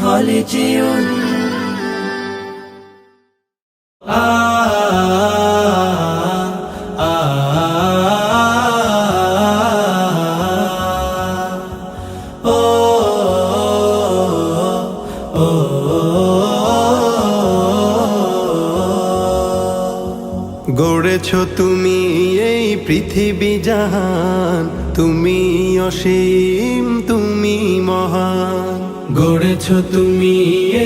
হলে যেও গড়েছো তুমি এই পৃথিবী জাহান, তুমি অসীম তুমি মহান। গড়েছো তুমি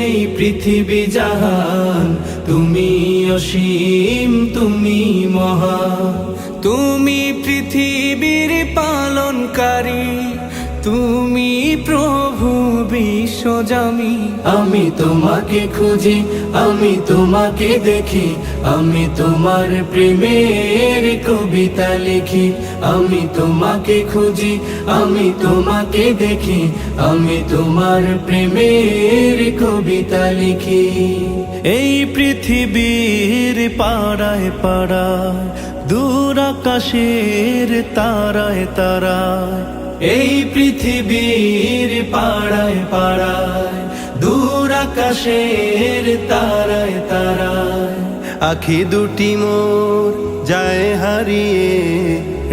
এই পৃথিবী জাহান, তুমি অসীম তুমি মহান। তুমি পৃথিবীর পালনকারী, তুমি প্রভু বিশ্বজামি। আমি তোমাকে খুঁজি, আমি তোমাকে দেখি, আমি তোমার প্রেমের কবিতা লিখি। আমি তোমাকে খুঁজি, আমি তোমাকে দেখি, আমি তোমার প্রেমের কবিতা লিখি। এই পৃথিবীর পাড়ায় পাড়ায়, দূর আকাশের তারায় তারায়। এই পৃথিবীর পাড়ায় পাড়ায়, দূর আকাশের তারায় তারায়। আখি দুটি মোর যায় হারিয়ে,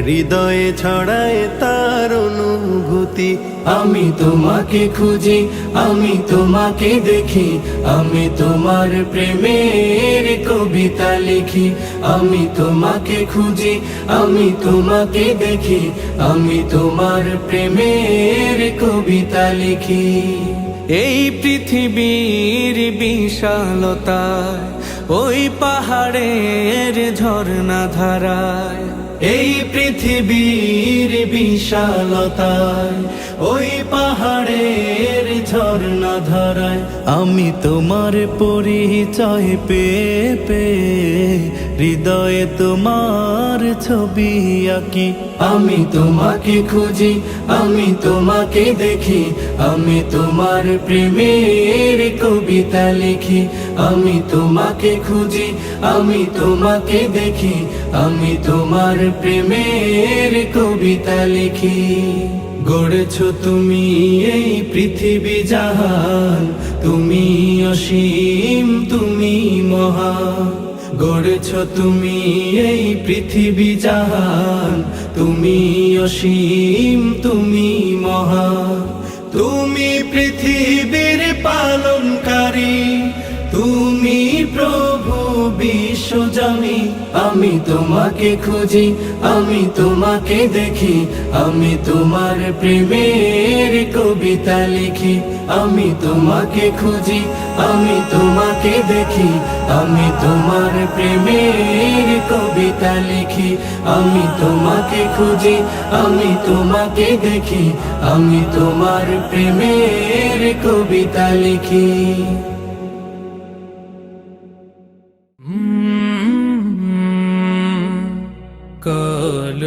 হৃদয়ে ছড়ায় তার অনুভূতি। আমি তোমাকে খুঁজি, আমি তোমাকে দেখি, আমি তোমার প্রেমের কবিতা লিখি। আমি তোমাকে খুঁজি, আমি তোমাকে দেখি, আমি তোমার প্রেমের কবিতা লিখি। এই পৃথিবীর বিশালতায়, ওই পাহাড়ের ঝর্ণা ধারায়। এই পৃথিবীর বিশালতায়, ওই পাহাড়ের ঝর্ণা ধারায়। আমি তোমার পরিচয় পেয়ে পেয়ে, হৃদয়ে তোমার ছবি আঁকি। আমি তোমাকে খুঁজি, আমি তোমাকে দেখি, আমি তোমার প্রেমের কবিতা লিখি। আমি তোমাকে খুঁজি, আমি তোমাকে দেখি, আমি তোমার প্রেমের কবিতা লিখি। গড়েছো তুমি এই পৃথিবী জাহান, তুমি অসীম তুমি মহান। গড়েছো তুমি এই পৃথিবী জাহান, তুমি অসীম তুমি মহান। তুমি পৃথিবীর পালনকারী, তুমি প্রভু বিশ্বজামি। আমি তোমাকে খুঁজি, আমি তোমাকে দেখি, আমি তোমার প্রেমের কবিতা লিখি। আমি তোমাকে খুঁজি, আমি তোমাকে দেখি, আমি তোমার প্রেমের কবিতা লিখি। আমি তোমাকে খুঁজি, আমি তোমাকে দেখি, আমি তোমার প্রেমের কবিতা লিখি। কাল